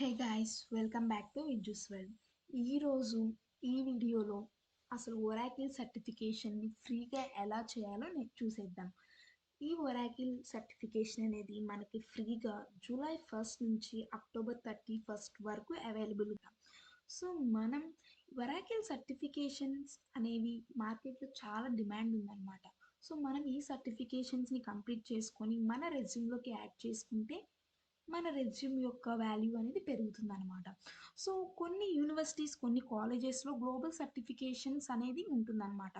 Hey guys, welcome back to Vijju's world. ఈరోజు ఈ వీడియోలో అసలు ఒరాకిల్ సర్టిఫికేషన్ని ఫ్రీగా ఎలా చేయాలో చూసేద్దాం. ఈ ఒరాకిల్ సర్టిఫికేషన్ అనేది మనకి ఫ్రీగా జూలై 1 నుంచి అక్టోబర్ 31 వరకు అవైలబుల్గా. సో మనం ఒరాకిల్ సర్టిఫికేషన్స్ అనేవి మార్కెట్లో చాలా డిమాండ్ ఉందన్నమాట. సో మనం ఈ సర్టిఫికేషన్స్ని కంప్లీట్ చేసుకొని మన రెజ్యూమ్లోకి యాడ్ చేసుకుంటే మన రెజ్యూమ్ యొక్క వాల్యూ అనేది పెరుగుతుందనమాట. సో కొన్ని యూనివర్సిటీస్, కొన్ని కాలేజెస్లో గ్లోబల్ సర్టిఫికేషన్స్ అనేది ఉంటుందన్నమాట.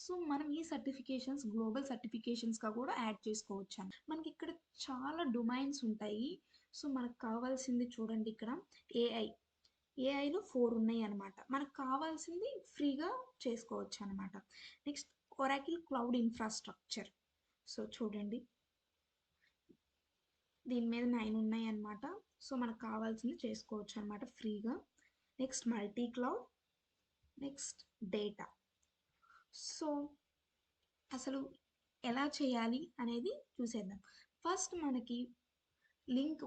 సో మనం ఈ సర్టిఫికేషన్స్ గ్లోబల్ సర్టిఫికేషన్స్గా కూడా యాడ్ చేసుకోవచ్చు. మనకి ఇక్కడ చాలా డొమైన్స్ ఉంటాయి. సో మనకు కావాల్సింది చూడండి, ఇక్కడ ఏఐలో 4 ఉన్నాయి అనమాట. మనకు కావాల్సింది ఫ్రీగా చేసుకోవచ్చు అనమాట. Next Oracle cloud infrastructure. So చూడండి, దీని మీద 9 ఉన్నాయి అన్నమాట. సో మనకు కావాల్సింది చేసుకోవచ్చు అనమాట ఫ్రీగా. Next multi cloud, next data. So అసలు ఎలా చేయాలి అనేది చూసేద్దాం. ఫస్ట్ మనకి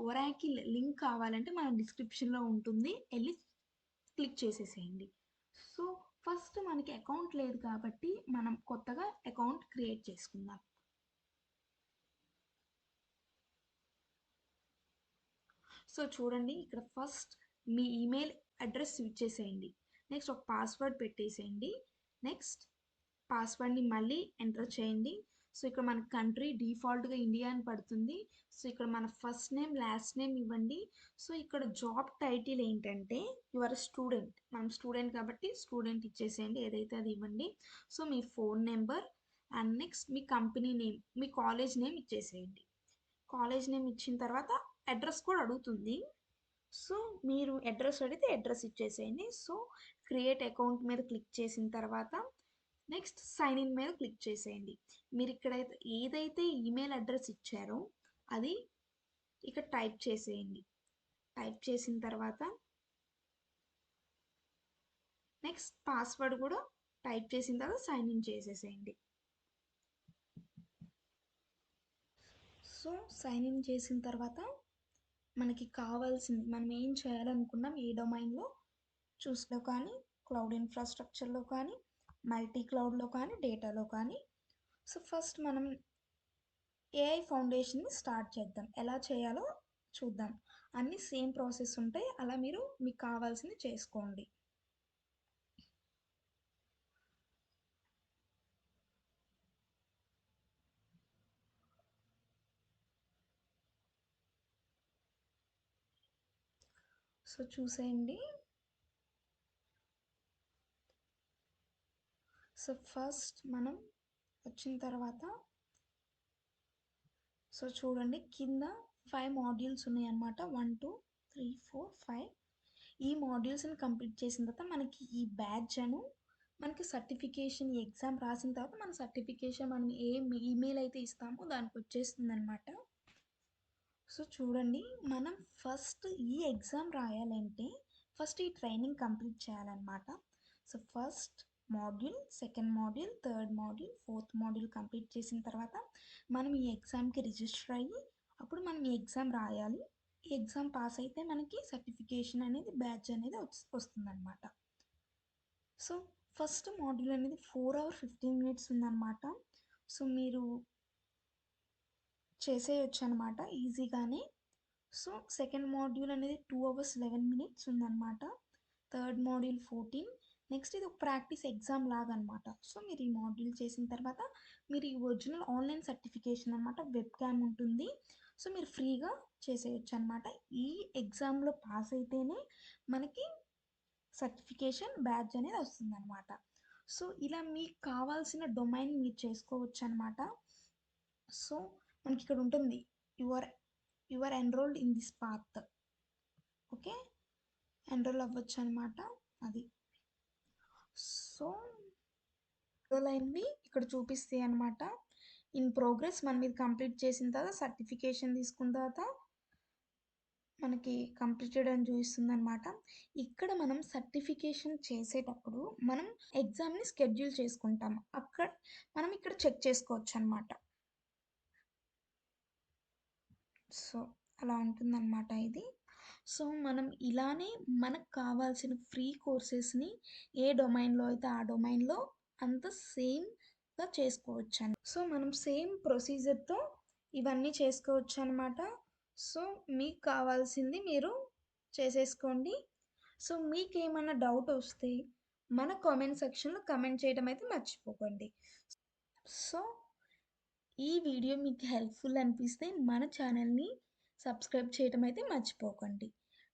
ఒరాకిల్ లింక్ కావాలంటే మన డిస్క్రిప్షన్లో ఉంటుంది, వెళ్ళి క్లిక్ చేసేసేయండి. సో ఫస్ట్ మనకి అకౌంట్ లేదు కాబట్టి మనం కొత్తగా అకౌంట్ క్రియేట్ చేసుకుందాం. సో చూడండి, ఇక్కడ ఫస్ట్ మీ ఈమెయిల్ అడ్రస్ ఇచ్చేసేయండి. నెక్స్ట్ ఒక పాస్వర్డ్ పెట్టేసేయండి. నెక్స్ట్ పాస్వర్డ్ని మళ్ళీ ఎంటర్ చేయండి. సో ఇక్కడ మన కంట్రీ డిఫాల్ట్గా ఇండియా అని పడుతుంది. సో ఇక్కడ మన ఫస్ట్ నేమ్, లాస్ట్ నేమ్ ఇవ్వండి. సో ఇక్కడ జాబ్ టైటిల్ ఏంటంటే యువర్ స్టూడెంట్. మనం స్టూడెంట్ కాబట్టి స్టూడెంట్ ఇచ్చేసేయండి, ఏదైతే అది ఇవ్వండి. So me phone number and next me company name, me college name ఇచ్చేసేయండి. కాలేజ్ నేమ్ ఇచ్చిన తర్వాత అడ్రస్ కూడా అడుగుతుంది. సో మీరు అడ్రస్ అడిగితే అడ్రస్ ఇచ్చేసేయండి. సో క్రియేట్ అకౌంట్ మీద క్లిక్ చేసిన తర్వాత నెక్స్ట్ సైన్ ఇన్ మీద క్లిక్ చేసేయండి. మీరు ఇక్కడైతే ఏదైతే ఈమెయిల్ అడ్రస్ ఇచ్చారో అది ఇక్కడ టైప్ చేసేయండి. టైప్ చేసిన తర్వాత నెక్స్ట్ పాస్వర్డ్ కూడా టైప్ చేసిన తర్వాత సైన్ ఇన్ చేసేసేయండి. సో సైన్ ఇన్ చేసిన తర్వాత మనకి కావాల్సింది మనం ఏం చేయాలనుకున్నాం, ఏ డొమైన్లో చూస్లో కానీ, క్లౌడ్ ఇన్ఫ్రాస్ట్రక్చర్లో కానీ, మల్టీ క్లౌడ్లో కానీ, డేటాలో కానీ. సో ఫస్ట్ మనం ఏఐ ఫౌండేషన్ని స్టార్ట్ చేద్దాం. ఎలా చేయాలో చూద్దాం. అన్నీ సేమ్ ప్రాసెస్ ఉంటాయి, అలా మీరు మీకు కావాల్సింది చేసుకోండి. సో చూసేయండి. సో ఫస్ట్ మనం వచ్చిన తర్వాత సో చూడండి, కింద 5 మాడ్యూల్స్ ఉన్నాయి అన్నమాట. 1 2 3 4 5. ఈ మాడ్యూల్స్ని కంప్లీట్ చేసిన తర్వాత మనకి ఈ బ్యాడ్జ్ అను మనకి సర్టిఫికేషన్, ఈ ఎగ్జామ్ రాసిన తర్వాత మన సర్టిఫికేషన్ మనం ఏ ఈమెయిల్ అయితే ఇస్తామో దానికి వచ్చేస్తుంది అనమాట. సో చూడండి, మనం ఫస్ట్ ఈ ఎగ్జామ్ రాయాలంటే ఫస్ట్ ఈ ట్రైనింగ్ కంప్లీట్ చేయాలన్నమాట. So first module, second module, third module, fourth module complete చేసిన తర్వాత మనం ఈ ఎగ్జామ్కి రిజిస్టర్ అయ్యి అప్పుడు మనం ఈ ఎగ్జామ్ రాయాలి. ఈ ఎగ్జామ్ పాస్ అయితే మనకి సర్టిఫికేషన్ అనేది, బ్యాడ్జ్ అనేది వస్తుందన్నమాట. సో ఫస్ట్ మాడ్యూల్ అనేది 4 hours 15 minutes ఉందన్నమాట. సో మీరు చేసేయచ్చు అనమాట ఈజీగానే. సో సెకండ్ మాడ్యూల్ అనేది 2 hours 11 minutes ఉందన్నమాట. Third module 14. నెక్స్ట్ ఇది ఒక ప్రాక్టీస్ ఎగ్జామ్ లాగా అనమాట. సో మీరు ఈ మాడ్యూల్ చేసిన తర్వాత మీరు ఈ ఒరిజినల్ ఆన్లైన్ సర్టిఫికేషన్ అనమాట, వెబ్ క్యామ్ ఉంటుంది. సో మీరు ఫ్రీగా చేసేయచ్చు అనమాట. ఈ ఎగ్జామ్లో పాస్ అయితేనే మనకి సర్టిఫికేషన్, బ్యాడ్జ్ అనేది వస్తుందన్నమాట. సో ఇలా మీకు కావాల్సిన డొమైన్ మీరు చేసుకోవచ్చు అనమాట. సో మనకి ఇక్కడ ఉంటుంది your enrolled in this path. Okay, enrol అవ్వచ్చు అనమాట. అది సో ఎన్రోల్ అయినవి ఇక్కడ చూపిస్తాయి అనమాట. ఇన్ ప్రోగ్రెస్ మనం ఇది కంప్లీట్ చేసిన తర్వాత, సర్టిఫికేషన్ తీసుకున్న తర్వాత మనకి కంప్లీటెడ్ అని చూపిస్తుంది అనమాట. ఇక్కడ మనం సర్టిఫికేషన్ చేసేటప్పుడు మనం ఎగ్జామ్ని షెడ్యూల్ చేసుకుంటాం. అక్కడ మనం ఇక్కడ చెక్ చేసుకోవచ్చు అనమాట. సో అలా ఉంటుందన్నమాట ఇది. సో, మనం ఇలానే మనకు కావాల్సిన ఫ్రీ కోర్సెస్‌ని ఏ డొమైన్‌లో అయితే ఆ డొమైన్‌లో అంత సేమ్‌గా చేసుకోవచ్చండి. సో, మనం సేమ్ ప్రొసీజర్‌తో ఇవన్నీ చేసుకోవచ్చనమాట. సో, మీకు కావాల్సింది మీరు చేసేసుకోండి. సో, మీకేమన్నా డౌటొస్తే మన కామెంట్ సెక్షన్‌లో కామెంట్ చేయడం అయితే మర్చిపోకండి. సో, ఈ వీడియో మీకు హెల్ప్‌ఫుల్ అనిపిస్తే మన ఛానల్‌ని సబ్స్క్రైబ్ చేయడం అయితే మర్చిపోకండి.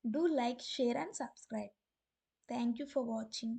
Do like, share and subscribe. Thank you for watching.